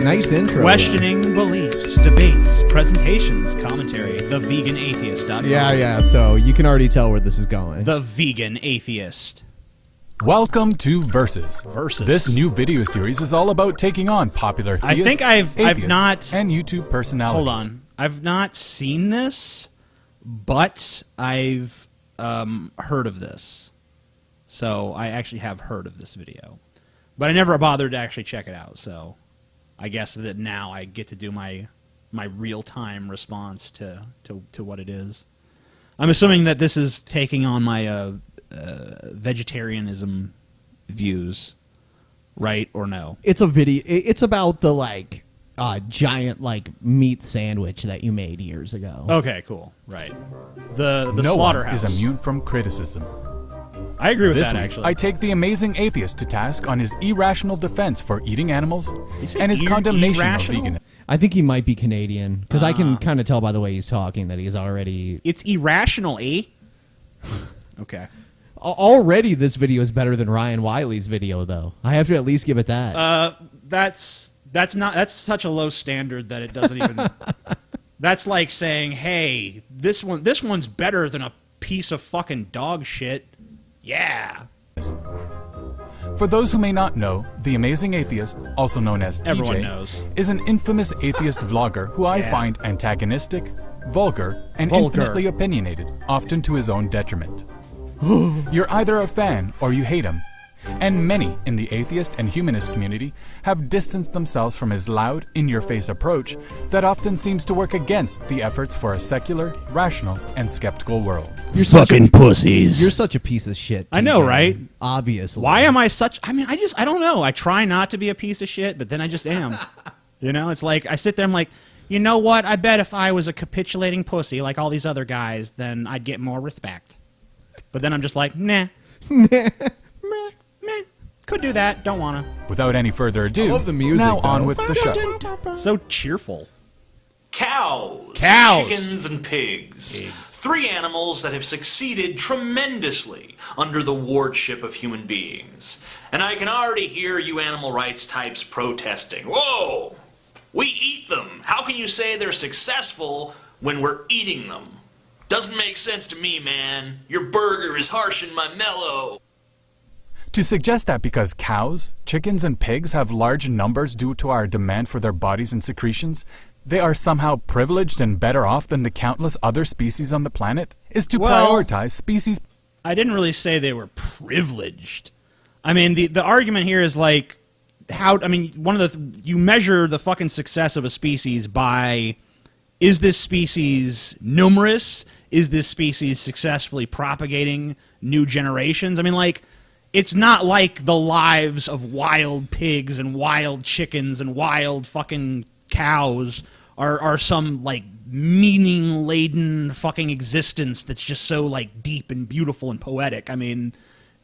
Nice intro. Questioning beliefs, debates, presentations, commentary. TheVeganAtheist.com. Yeah. So you can already tell where this is going. The Vegan Atheist. Welcome to Versus. This new video series is all about taking on popular theists, I think I've not and YouTube personalities. Hold on, I've not seen this, but I've heard of this. So I actually have heard of this video, but I never bothered to actually check it out. So I guess that now I get to do my real time response to what it is. I'm assuming that this is taking on my vegetarianism views, right or no? It's a video. It's about the giant meat sandwich that you made years ago. Okay, cool. Right. The no slaughterhouse one is immune from criticism. I agree with This that, week, actually. I take the amazing atheist to task on his irrational defense for eating animals and his condemnation irrational? of veganism. I think he might be Canadian because I can kind of tell by the way he's talking that he's already. It's irrational, eh? Okay. Already, this video is better than Ryan Wiley's video, though. I have to at least give it that. That's such a low standard that it doesn't even. That's like saying, "Hey, this one's better than a piece of fucking dog shit." Yeah. For those who may not know, the amazing atheist, also known as Everyone TJ, knows. is an infamous atheist vlogger who I find antagonistic, vulgar, and Vulgar. infinitely opinionated, often to his own detriment. You're either a fan or you hate him. And many in the atheist and humanist community have distanced themselves from his loud, in-your-face approach that often seems to work against the efforts for a secular, rational, and skeptical world. You're Fucking pussies. You're such a piece of shit. I know, TJ. right? Obviously. Why am I such? I mean, I don't know. I try not to be a piece of shit, but then I just am. You know, it's like I sit there. I'm like, you know what? I bet if I was a capitulating pussy like all these other guys, then I'd get more respect. But then I'm just like, nah. Meh. Could do that. Don't wanna. Without any further ado, I love the music, now on though. with the show. So cheerful. Cows, Cows. chickens, and pigs. Three animals that have succeeded tremendously under the wardship of human beings. And I can already hear you animal rights types protesting. Whoa! We eat them. How can you say they're successful when we're eating them? Doesn't make sense to me, man. Your burger is harsh and my mellow. To suggest that because cows, chickens, and pigs have large numbers due to our demand for their bodies and secretions, they are somehow privileged and better off than the countless other species on the planet is to prioritize species. I didn't really say they were privileged. I mean, the argument here is like, you measure the fucking success of a species by, is this species numerous? Is this species successfully propagating new generations? I mean, like, it's not like the lives of wild pigs and wild chickens and wild fucking cows are some, like, meaning-laden fucking existence that's just so, like, deep and beautiful and poetic. I mean,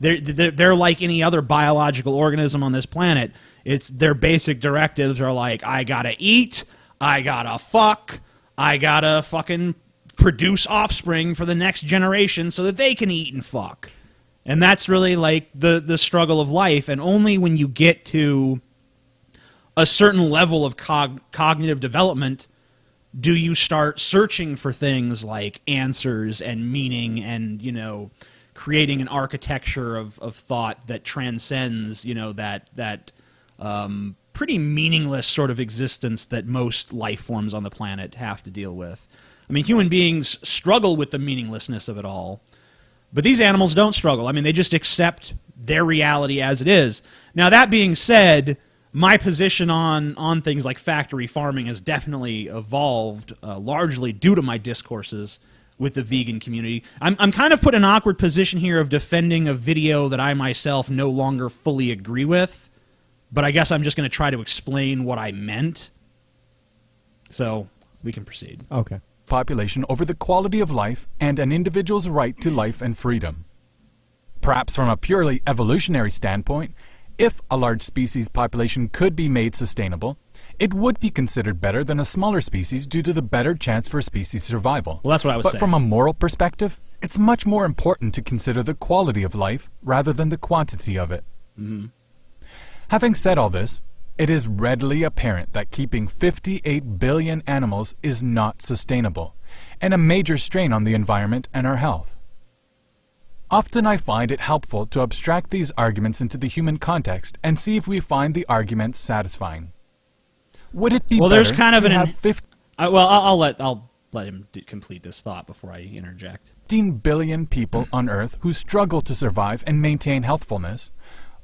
they're like any other biological organism on this planet. Their basic directives are like, I gotta eat, I gotta fuck, I gotta fucking produce offspring for the next generation so that they can eat and fuck. And that's really like the struggle of life. And only when you get to a certain level of cognitive development do you start searching for things like answers and meaning and, you know, creating an architecture of thought that transcends, you know, that pretty meaningless sort of existence that most life forms on the planet have to deal with. I mean, human beings struggle with the meaninglessness of it all. But these animals don't struggle. I mean, they just accept their reality as it is. Now, that being said, my position on things like factory farming has definitely evolved, largely due to my discourses with the vegan community. I'm kind of put in an awkward position here of defending a video that I myself no longer fully agree with, but I guess I'm just going to try to explain what I meant. So, we can proceed. Okay. Population over the quality of life and an individual's right to life and freedom. Perhaps from a purely evolutionary standpoint, if a large species population could be made sustainable, it would be considered better than a smaller species due to the better chance for species survival. Well, that's what I was saying. But from a moral perspective, it's much more important to consider the quality of life rather than the quantity of it. Mm-hmm. Having said all this, It is readily apparent that keeping 58 billion animals is not sustainable, and a major strain on the environment and our health. Often I find it helpful to abstract these arguments into the human context and see if we find the arguments satisfying. Would it be better there's kind of to an have 15 I'll let him complete this thought before I interject. billion people on Earth who struggle to survive and maintain healthfulness?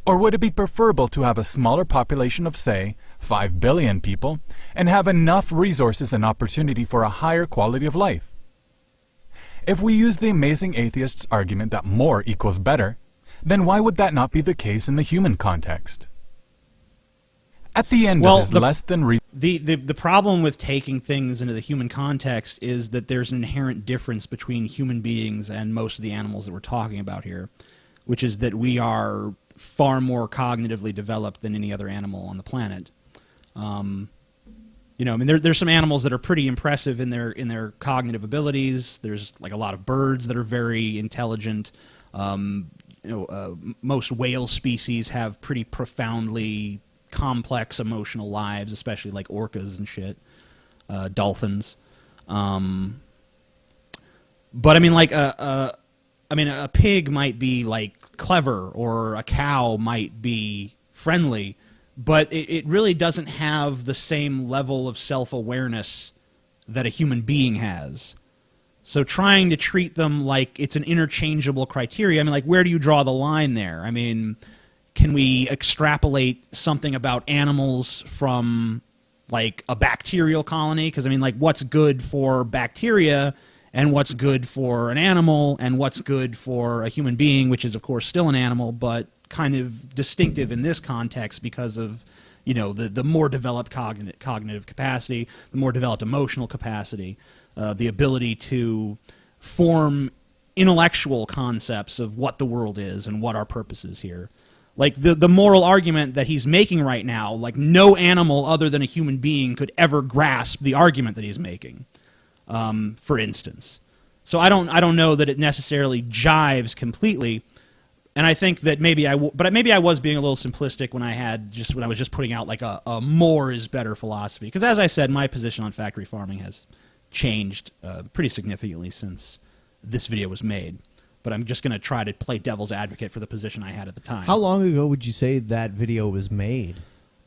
Or would it be preferable to have a smaller population of, say, 5 billion people and have enough resources and opportunity for a higher quality of life? If we use the amazing atheist's argument that more equals better, then why would that not be the case in the human context? At the end of his less than the problem with taking things into the human context is that there's an inherent difference between human beings and most of the animals that we're talking about here, which is that we are far more cognitively developed than any other animal on the planet. You know, I mean, there's some animals that are pretty impressive in their cognitive abilities. There's like a lot of birds that are very intelligent. Most whale species have pretty profoundly complex emotional lives, especially like orcas and shit, dolphins. But I mean, like a pig might be like clever, or a cow might be friendly, but it really doesn't have the same level of self-awareness that a human being has. So trying to treat them like it's an interchangeable criteria, I mean, like, where do you draw the line there? I mean, can we extrapolate something about animals from, like, a bacterial colony? Because, I mean, like, what's good for bacteria and what's good for an animal and what's good for a human being, which is, of course, still an animal, but kind of distinctive in this context because of, you know, the more developed cognitive capacity, the more developed emotional capacity, the ability to form intellectual concepts of what the world is and what our purpose is here. Like, the moral argument that he's making right now, like, no animal other than a human being could ever grasp the argument that he's making, for instance. So I don't know that it necessarily jives completely. And I think that maybe I was being a little simplistic when I was just putting out like a more is better philosophy. Because as I said, my position on factory farming has changed pretty significantly since this video was made. But I'm just going to try to play devil's advocate for the position I had at the time. How long ago would you say that video was made?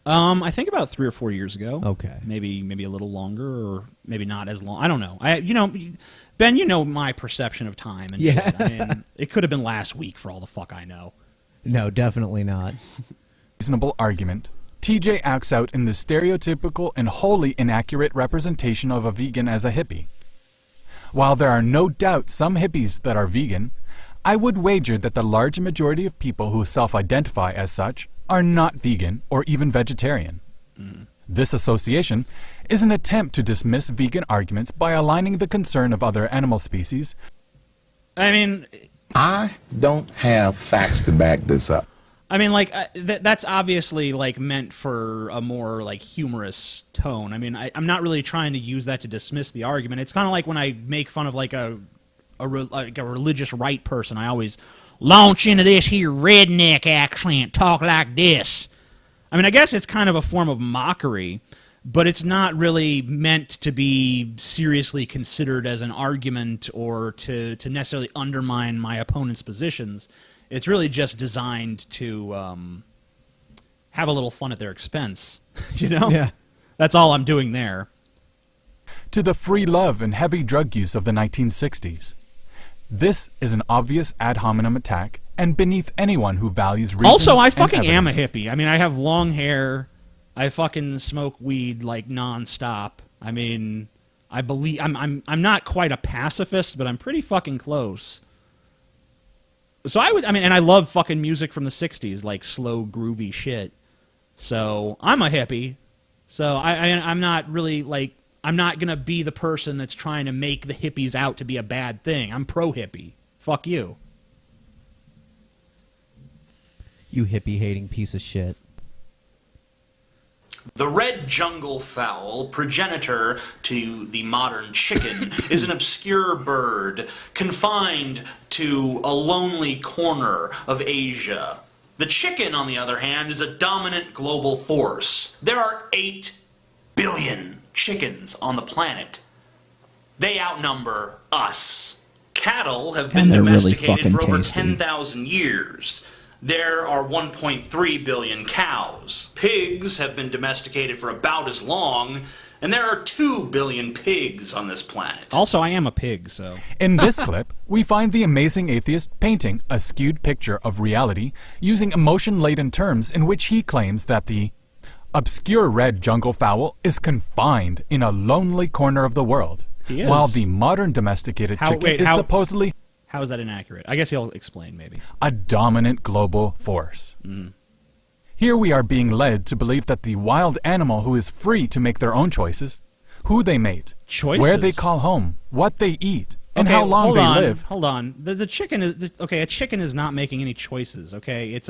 I think about 3 or 4 years ago. Okay. Maybe a little longer, or maybe not as long. I don't know. Ben, you know my perception of time and shit. I mean, it could have been last week for all the fuck I know. No, definitely not. Reasonable argument, TJ acts out in the stereotypical and wholly inaccurate representation of a vegan as a hippie. While there are no doubt some hippies that are vegan, I would wager that the large majority of people who self-identify as such are not vegan or even vegetarian. This association is an attempt to dismiss vegan arguments by aligning the concern of other animal species. I mean, I don't have facts to back this up. I mean, like, that's obviously, like, meant for a more, like, humorous tone. I mean, I'm not really trying to use that to dismiss the argument. It's kind of like when I make fun of, like, a religious right person, I always launch into this here redneck accent, talk like this. I mean, I guess it's kind of a form of mockery, but it's not really meant to be seriously considered as an argument or to necessarily undermine my opponent's positions. It's really just designed to have a little fun at their expense, you know? Yeah. That's all I'm doing there. To the free love and heavy drug use of the 1960s. This is an obvious ad hominem attack and beneath anyone who values reason. Also, I fucking and am a evidence. hippie. I mean, I have long hair. I fucking smoke weed like nonstop. I mean, I believe I'm not quite a pacifist, but I'm pretty fucking close. So and I love fucking music from the 60s, like slow, groovy shit. So I'm a hippie. So I'm not really, like, I'm not going to be the person that's trying to make the hippies out to be a bad thing. I'm pro-hippie. Fuck you. You hippie-hating piece of shit. The red jungle fowl, progenitor to the modern chicken, is an obscure bird confined to a lonely corner of Asia. The chicken, on the other hand, is a dominant global force. There are 8 billion chickens on the planet. They outnumber us. Cattle have been And they're really domesticated for fucking over tasty. 10,000 years. There are 1.3 billion cows. Pigs have been domesticated for about as long, and there are 2 billion pigs on this planet. Also, I am a pig, so... In this clip, we find the amazing atheist painting a skewed picture of reality using emotion-laden terms in which he claims that the obscure red jungle fowl is confined in a lonely corner of the world, He is. while the modern domesticated chicken is supposedly How is that inaccurate? I guess he'll explain, maybe. a dominant global force. Here we are being led to believe that the wild animal who is free to make their own choices, who they mate, where they call home, what they eat, and how long they live. Hold on. The chicken is okay. A chicken is not making any choices. Okay, it's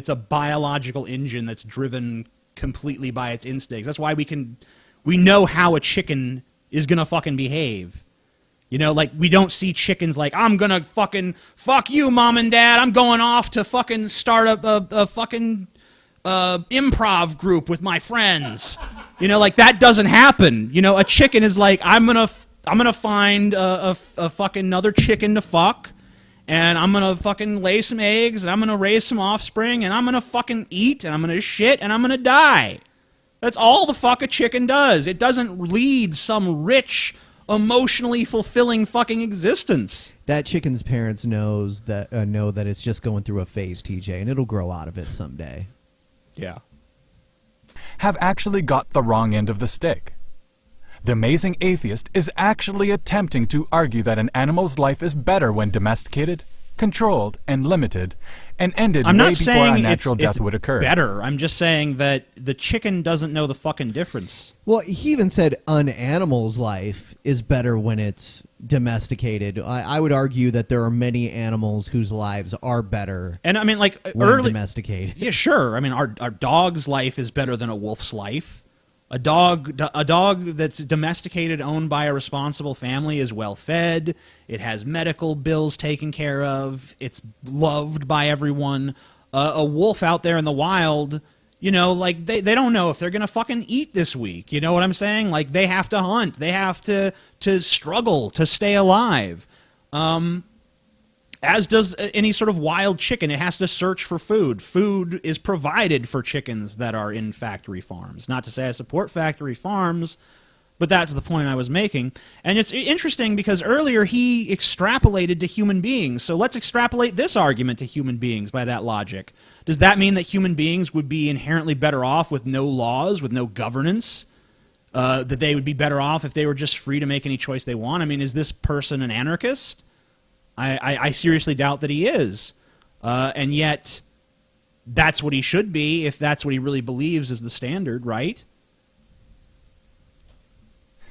a biological engine that's driven completely by its instincts. That's why we know how a chicken is gonna fucking behave. You know, like, we don't see chickens like, I'm gonna fucking fuck you, mom and dad. I'm going off to fucking start a fucking improv group with my friends. You know, like, that doesn't happen. You know, a chicken is like, I'm gonna find a fucking another chicken to fuck, and I'm gonna fucking lay some eggs, and I'm gonna raise some offspring, and I'm gonna fucking eat, and I'm gonna shit, and I'm gonna die. That's all the fuck a chicken does. It doesn't lead some rich, emotionally fulfilling fucking existence. That chicken's parents know that it's just going through a phase, TJ, and it'll grow out of it someday. Yeah. Have actually got the wrong end of the stick. The amazing atheist is actually attempting to argue that an animal's life is better when domesticated, controlled, and limited, and ended I'm way not before saying a natural it's death would occur. better. I'm just saying that the chicken doesn't know the fucking difference. Well, he even said an animal's life is better when it's domesticated. I would argue that there are many animals whose lives are better And I mean, like, when domesticated. Yeah, sure. I mean, our dog's life is better than a wolf's life. A dog that's domesticated, owned by a responsible family, is well fed. It has medical bills taken care of. It's loved by everyone. A wolf out there in the wild, you know, like, they don't know if they're gonna fucking eat this week. You know what I'm saying? Like, they have to hunt. They have to struggle to stay alive. As does any sort of wild chicken. It has to search for food. Food is provided for chickens that are in factory farms. Not to say I support factory farms, but that's the point I was making. And it's interesting because earlier he extrapolated to human beings. So let's extrapolate this argument to human beings by that logic. Does that mean that human beings would be inherently better off with no laws, with no governance? That they would be better off if they were just free to make any choice they want? I mean, is this person an anarchist? I seriously doubt that he is. And yet, that's what he should be if that's what he really believes is the standard, right?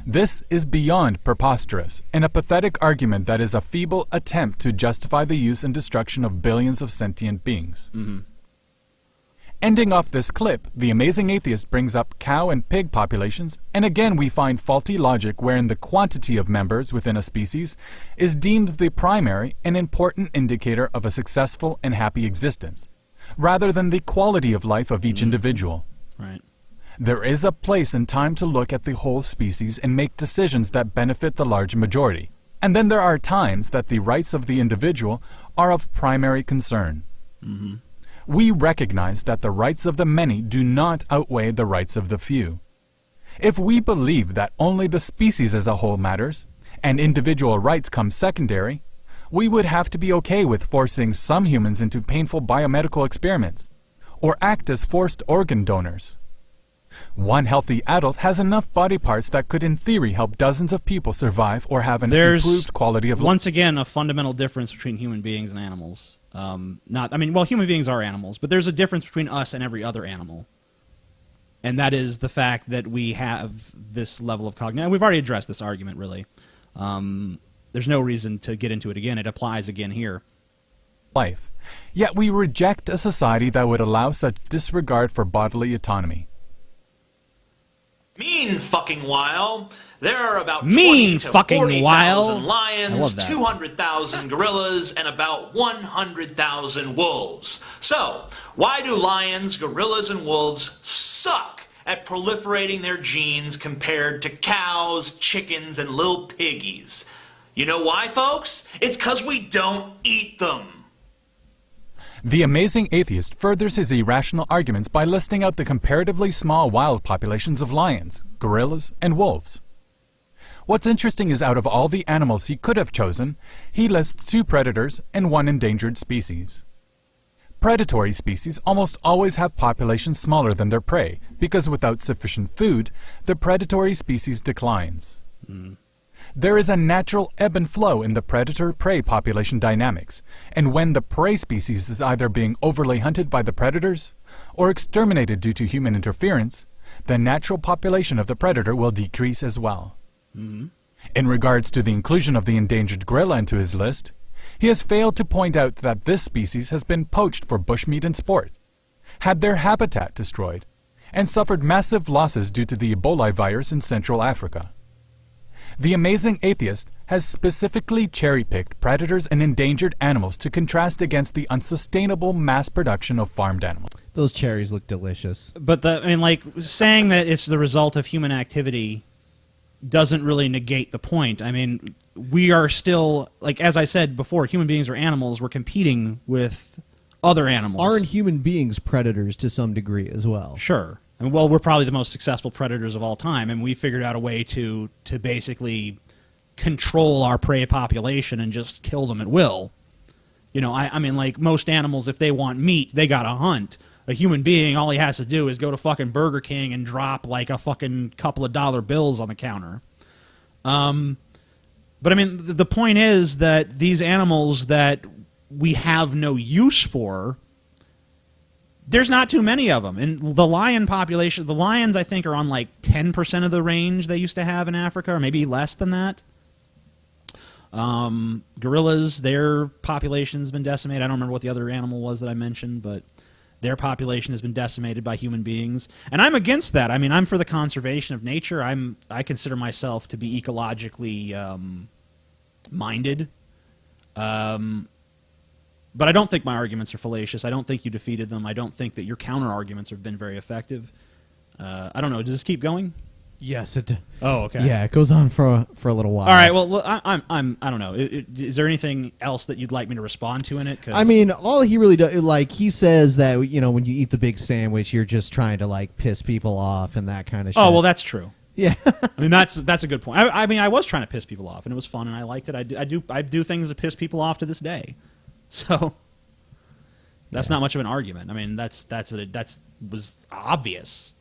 This is beyond preposterous, and a pathetic argument that is a feeble attempt to justify the use and destruction of billions of sentient beings. Ending off this clip, the amazing atheist brings up cow and pig populations, and again we find faulty logic wherein the quantity of members within a species is deemed the primary and important indicator of a successful and happy existence, rather than the quality of life of each individual. Right. There is a place and time to look at the whole species and make decisions that benefit the large majority, and then there are times that the rights of the individual are of primary concern. We recognize that the rights of the many do not outweigh the rights of the few. If we believe that only the species as a whole matters, and individual rights come secondary, we would have to be okay with forcing some humans into painful biomedical experiments, or act as forced organ donors. One healthy adult has enough body parts that could in theory help dozens of people survive or have an improved quality of life. Once again, a fundamental difference between human beings and animals. Human beings are animals, but there's a difference between us and every other animal. And that is the fact that we have this level of cognition. We've already addressed this argument, really. There's no reason to get into it again. It applies again here. Life. Yet we reject a society that would allow such disregard for bodily autonomy. Mean Meanwhile, there are about Mean 20 to fucking 40,000 while. I love lions, that. 200,000 gorillas, and about 100,000 wolves. So, why do lions, gorillas, and wolves suck at proliferating their genes compared to cows, chickens, and little piggies? You know why, folks? It's 'cause we don't eat them. The amazing atheist furthers his irrational arguments by listing out the comparatively small wild populations of lions, gorillas, and wolves. What's interesting is out of all the animals he could have chosen, he lists 2 predators and 1 endangered species. Predatory species almost always have populations smaller than their prey, because without sufficient food, the predatory species declines. There is a natural ebb and flow in the predator-prey population dynamics, and when the prey species is either being overly hunted by the predators or exterminated due to human interference, the natural population of the predator will decrease as well. In regards to the inclusion of the endangered gorilla into his list, he has failed to point out that this species has been poached for bushmeat and sport, had their habitat destroyed, and suffered massive losses due to the Ebola virus in Central Africa. The amazing atheist has specifically cherry-picked predators and endangered animals to contrast against the unsustainable mass production of farmed animals. Those cherries look delicious. But saying that it's the result of human activity doesn't really negate the point. I mean, we are still, like, as I said before, human beings are animals. We're competing with other animals. Aren't human beings predators to some degree as well? Sure. I mean, well, we're probably the most successful predators of all time, and we figured out a way to basically control our prey population and just kill them at will. You know, I mean, like, most animals, if they want meat, they gotta hunt. A human being, all he has to do is go to fucking Burger King and drop, like, a fucking couple of dollar bills on the counter. But, I mean, the point is that these animals that we have no use for, there's not too many of them. And the lion population, the lions, I think, are on like 10% of the range they used to have in Africa, or maybe less than that. Gorillas, their population's been decimated. I don't remember what the other animal was that I mentioned, but their population has been decimated by human beings. And I'm against that. I mean, I'm for the conservation of nature. I consider myself to be ecologically minded. But I don't think my arguments are fallacious. I don't think you defeated them. I don't think that your counter-arguments have been very effective. I don't know. Does this keep going? Yes, it. Oh, okay. Yeah, it goes on for a little while. All right. Well, I don't know. Is there anything else that you'd like me to respond to in it? 'Cause I mean, all he really does, like, he says that, you know, when you eat the big sandwich, you're just trying to, like, piss people off and that kind of shit. oh, well, that's true. Yeah. I mean, that's a good point. I mean, I was trying to piss people off, and it was fun, and I liked it. I do things to piss people off to this day. So that's not much of an argument. I mean, that was obvious.